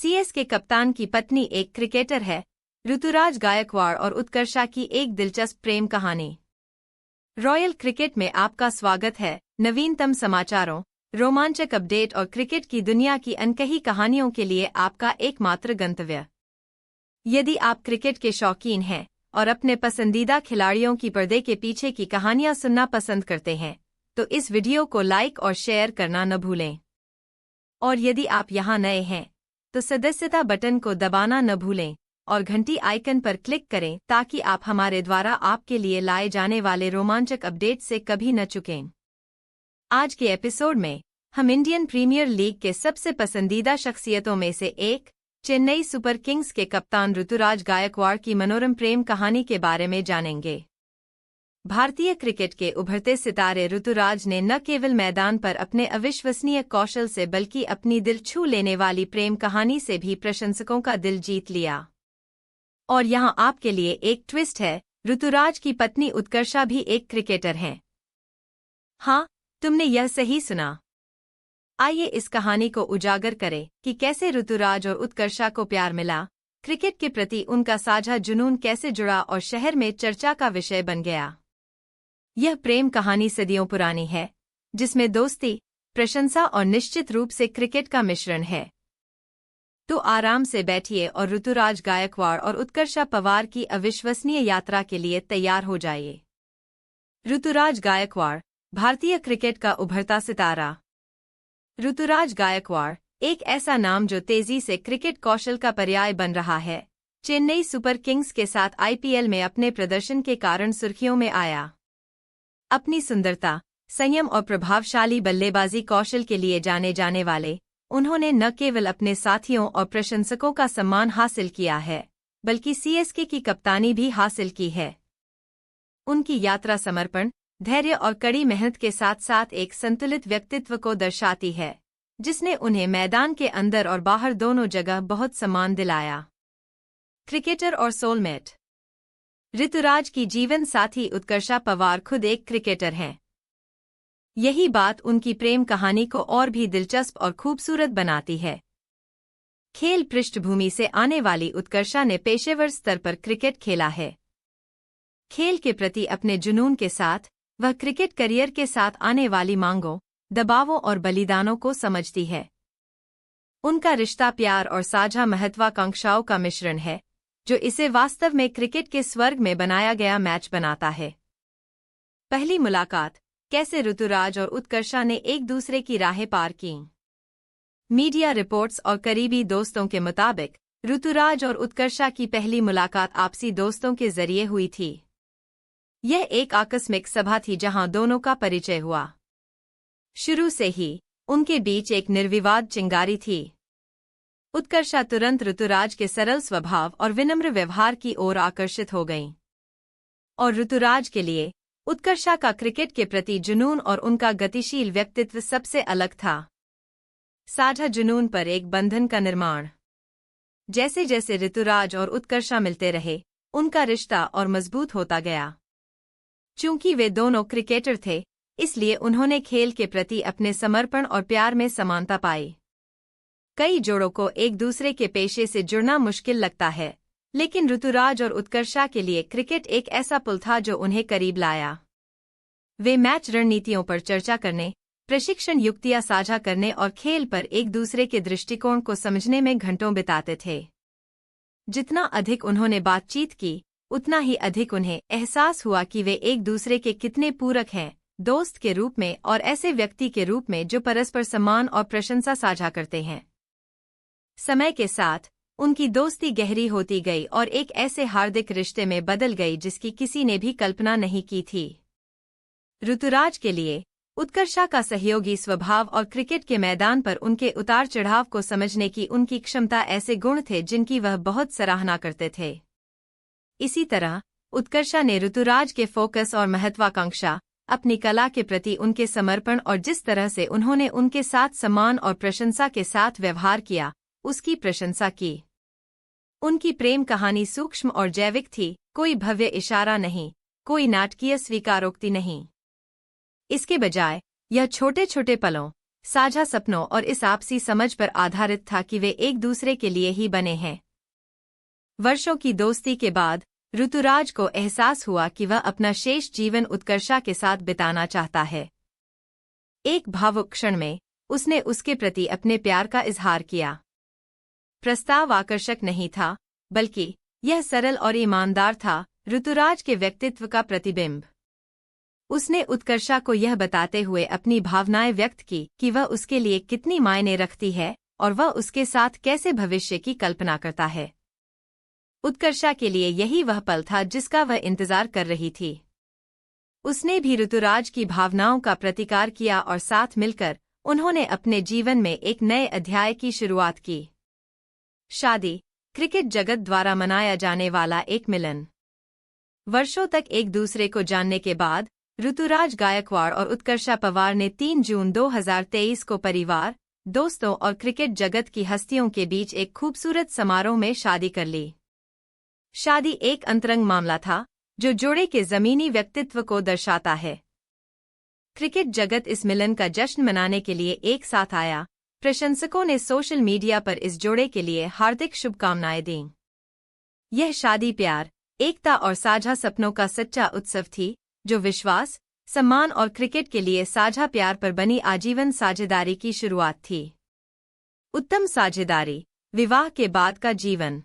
CSK कप्तान की पत्नी एक क्रिकेटर है। ऋतुराज गायकवाड़ और उत्कर्षा की एक दिलचस्प प्रेम कहानी। रॉयल क्रिकेट में आपका स्वागत है। नवीनतम समाचारों, रोमांचक अपडेट और क्रिकेट की दुनिया की अनकही कहानियों के लिए आपका एकमात्र गंतव्य। यदि आप क्रिकेट के शौकीन हैं और अपने पसंदीदा खिलाड़ियों की पर्दे के पीछे की कहानियां सुनना पसंद करते हैं, तो इस वीडियो को लाइक और शेयर करना न भूलें। और यदि आप यहां नए हैं, तो सदस्यता बटन को दबाना न भूलें और घंटी आइकन पर क्लिक करें ताकि आप हमारे द्वारा आपके लिए लाए जाने वाले रोमांचक अपडेट से कभी न चुकें। आज के एपिसोड में हम इंडियन प्रीमियर लीग के सबसे पसंदीदा शख्सियतों में से एक, चेन्नई सुपर किंग्स के कप्तान ऋतुराज गायकवाड़ की मनोरम प्रेम कहानी के बारे में जानेंगे। भारतीय क्रिकेट के उभरते सितारे ऋतुराज ने न केवल मैदान पर अपने अविश्वसनीय कौशल से बल्कि अपनी दिल छू लेने वाली प्रेम कहानी से भी प्रशंसकों का दिल जीत लिया। और यहां आपके लिए एक ट्विस्ट है, ऋतुराज की पत्नी उत्कर्षा भी एक क्रिकेटर हैं। हाँ, तुमने यह सही सुना। आइए इस कहानी को उजागर करें कि कैसे ऋतुराज और उत्कर्षा को प्यार मिला, क्रिकेट के प्रति उनका साझा जुनून कैसे जुड़ा और शहर में चर्चा का विषय बन गया। यह प्रेम कहानी सदियों पुरानी है, जिसमें दोस्ती, प्रशंसा और निश्चित रूप से क्रिकेट का मिश्रण है। तो आराम से बैठिए और ऋतुराज गायकवाड़ और उत्कर्षा पवार की अविश्वसनीय यात्रा के लिए तैयार हो जाइए। ऋतुराज गायकवाड़, भारतीय क्रिकेट का उभरता सितारा। ऋतुराज गायकवाड़ एक ऐसा नाम जो तेजी से क्रिकेट कौशल का पर्याय बन रहा है। चेन्नई सुपर किंग्स के साथ आईपीएल में अपने प्रदर्शन के कारण सुर्खियों में आया। अपनी सुंदरता, संयम और प्रभावशाली बल्लेबाजी कौशल के लिए जाने जाने वाले उन्होंने न केवल अपने साथियों और प्रशंसकों का सम्मान हासिल किया है, बल्कि सीएसके की कप्तानी भी हासिल की है। उनकी यात्रा समर्पण, धैर्य और कड़ी मेहनत के साथ साथ एक संतुलित व्यक्तित्व को दर्शाती है, जिसने उन्हें मैदान के अंदर और बाहर दोनों जगह बहुत सम्मान दिलाया। क्रिकेटर और सोलमेट। ऋतुराज की जीवन साथी उत्कर्षा पवार खुद एक क्रिकेटर हैं। यही बात उनकी प्रेम कहानी को और भी दिलचस्प और खूबसूरत बनाती है। खेल पृष्ठभूमि से आने वाली उत्कर्षा ने पेशेवर स्तर पर क्रिकेट खेला है। खेल के प्रति अपने जुनून के साथ वह क्रिकेट करियर के साथ आने वाली मांगों, दबावों और बलिदानों को समझती है। उनका रिश्ता प्यार और साझा महत्वाकांक्षाओं का मिश्रण है, जो इसे वास्तव में क्रिकेट के स्वर्ग में बनाया गया मैच बनाता है। पहली मुलाकात, कैसे ऋतुराज और उत्कर्षा ने एक दूसरे की राहें पार की। मीडिया रिपोर्ट्स और करीबी दोस्तों के मुताबिक ऋतुराज और उत्कर्षा की पहली मुलाकात आपसी दोस्तों के जरिए हुई थी। यह एक आकस्मिक सभा थी जहां दोनों का परिचय हुआ। शुरू से ही उनके बीच एक निर्विवाद चिंगारी थी। उत्कर्षा तुरंत ऋतुराज के सरल स्वभाव और विनम्र व्यवहार की ओर आकर्षित हो गईं। और ऋतुराज के लिए उत्कर्षा का क्रिकेट के प्रति जुनून और उनका गतिशील व्यक्तित्व सबसे अलग था। साझा जुनून पर एक बंधन का निर्माण। जैसे जैसे ऋतुराज और उत्कर्षा मिलते रहे, उनका रिश्ता और मजबूत होता गया। चूंकि वे दोनों क्रिकेटर थे, इसलिए उन्होंने खेल के प्रति अपने समर्पण और प्यार में समानता पाई। कई जोड़ों को एक दूसरे के पेशे से जुड़ना मुश्किल लगता है, लेकिन ऋतुराज और उत्कर्षा के लिए क्रिकेट एक ऐसा पुल था जो उन्हें करीब लाया। वे मैच रणनीतियों पर चर्चा करने, प्रशिक्षण युक्तियां साझा करने और खेल पर एक दूसरे के दृष्टिकोण को समझने में घंटों बिताते थे। जितना अधिक उन्होंने बातचीत की, उतना ही अधिक उन्हें एहसास हुआ कि वे एक दूसरे के कितने पूरक हैं, दोस्त के रूप में और ऐसे व्यक्ति के रूप में जो परस्पर सम्मान और प्रशंसा साझा करते हैं। समय के साथ उनकी दोस्ती गहरी होती गई और एक ऐसे हार्दिक रिश्ते में बदल गई जिसकी किसी ने भी कल्पना नहीं की थी। ऋतुराज के लिए उत्कर्षा का सहयोगी स्वभाव और क्रिकेट के मैदान पर उनके उतार चढ़ाव को समझने की उनकी क्षमता ऐसे गुण थे जिनकी वह बहुत सराहना करते थे। इसी तरह उत्कर्षा ने ऋतुराज के फोकस और महत्वाकांक्षा, अपनी कला के प्रति उनके समर्पण और जिस तरह से उन्होंने उनके साथ सम्मान और प्रशंसा के साथ व्यवहार किया, उसकी प्रशंसा की। उनकी प्रेम कहानी सूक्ष्म और जैविक थी, कोई भव्य इशारा नहीं, कोई नाटकीय स्वीकारोक्ति नहीं। इसके बजाय यह छोटे छोटे पलों, साझा सपनों और इस आपसी समझ पर आधारित था कि वे एक दूसरे के लिए ही बने हैं। वर्षों की दोस्ती के बाद ऋतुराज को एहसास हुआ कि वह अपना शेष जीवन उत्कर्षा के साथ बिताना चाहता है। एक भावुक क्षण में उसने उसके प्रति अपने प्यार का इजहार किया। प्रस्ताव आकर्षक नहीं था, बल्कि यह सरल और ईमानदार था, ऋतुराज के व्यक्तित्व का प्रतिबिंब। उसने उत्कर्षा को यह बताते हुए अपनी भावनाएं व्यक्त की कि वह उसके लिए कितनी मायने रखती है और वह उसके साथ कैसे भविष्य की कल्पना करता है। उत्कर्षा के लिए यही वह पल था जिसका वह इंतजार कर रही थी। उसने भी ऋतुराज की भावनाओं का प्रतिकार किया और साथ मिलकर उन्होंने अपने जीवन में एक नए अध्याय की शुरुआत की। शादी, क्रिकेट जगत द्वारा मनाया जाने वाला एक मिलन। वर्षों तक एक दूसरे को जानने के बाद ऋतुराज गायकवाड़ और उत्कर्षा पवार ने 3 जून 2023 को परिवार, दोस्तों और क्रिकेट जगत की हस्तियों के बीच एक खूबसूरत समारोह में शादी कर ली। शादी एक अंतरंग मामला था जो जोड़े के जमीनी व्यक्तित्व को दर्शाता है। क्रिकेट जगत इस मिलन का जश्न मनाने के लिए एक साथ आया। प्रशंसकों ने सोशल मीडिया पर इस जोड़े के लिए हार्दिक शुभकामनाएं दीं। यह शादी प्यार, एकता और साझा सपनों का सच्चा उत्सव थी, जो विश्वास, सम्मान और क्रिकेट के लिए साझा प्यार पर बनी आजीवन साझेदारी की शुरुआत थी। उत्तम साझेदारी, विवाह के बाद का जीवन।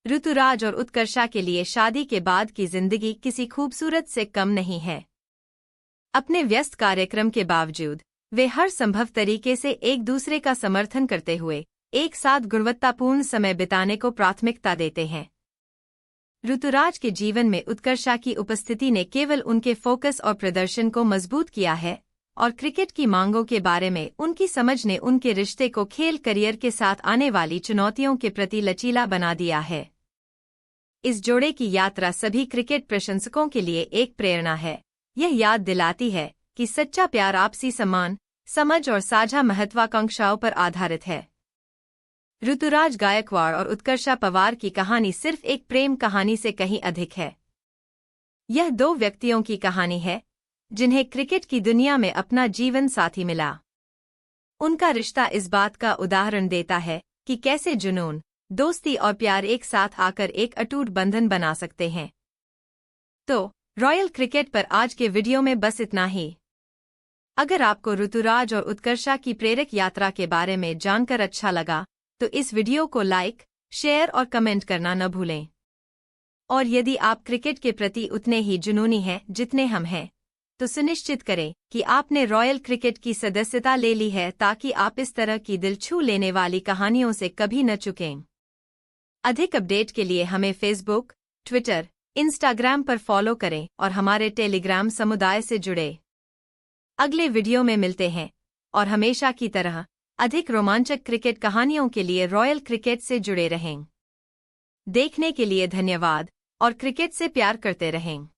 ऋतुराज और उत्कर्षा के लिए शादी के बाद की जिंदगी किसी खूबसूरत से कम नहीं है। अपने व्यस्त कार्यक्रम के बावजूद वे हर संभव तरीके से एक दूसरे का समर्थन करते हुए एक साथ गुणवत्तापूर्ण समय बिताने को प्राथमिकता देते हैं। ऋतुराज के जीवन में उत्कर्षा की उपस्थिति ने केवल उनके फोकस और प्रदर्शन को मजबूत किया है, और क्रिकेट की मांगों के बारे में उनकी समझ ने उनके रिश्ते को खेल करियर के साथ आने वाली चुनौतियों के प्रति लचीला बना दिया है। इस जोड़े की यात्रा सभी क्रिकेट प्रशंसकों के लिए एक प्रेरणा है। यह याद दिलाती है कि सच्चा प्यार आपसी सम्मान, समझ और साझा महत्वाकांक्षाओं पर आधारित है। ऋतुराज गायकवाड़ और उत्कर्षा पवार की कहानी सिर्फ एक प्रेम कहानी से कहीं अधिक है। यह 2 व्यक्तियों की कहानी है जिन्हें क्रिकेट की दुनिया में अपना जीवन साथी मिला। उनका रिश्ता इस बात का उदाहरण देता है कि कैसे जुनून, दोस्ती और प्यार एक साथ आकर एक अटूट बंधन बना सकते हैं। तो रॉयल क्रिकेट पर आज के वीडियो में बस इतना ही। अगर आपको ऋतुराज और उत्कर्षा की प्रेरक यात्रा के बारे में जानकर अच्छा लगा, तो इस वीडियो को लाइक, शेयर और कमेंट करना न भूलें। और यदि आप क्रिकेट के प्रति उतने ही जुनूनी हैं जितने हम हैं, तो सुनिश्चित करें कि आपने रॉयल क्रिकेट की सदस्यता ले ली है, ताकि आप इस तरह की दिल छू लेने वाली कहानियों से कभी न चूकें। अधिक अपडेट के लिए हमें फेसबुक, ट्विटर, इंस्टाग्राम पर फॉलो करें और हमारे टेलीग्राम समुदाय से जुड़े। अगले वीडियो में मिलते हैं, और हमेशा की तरह अधिक रोमांचक क्रिकेट कहानियों के लिए रॉयल क्रिकेट से जुड़े रहें। देखने के लिए धन्यवाद और क्रिकेट से प्यार करते रहें।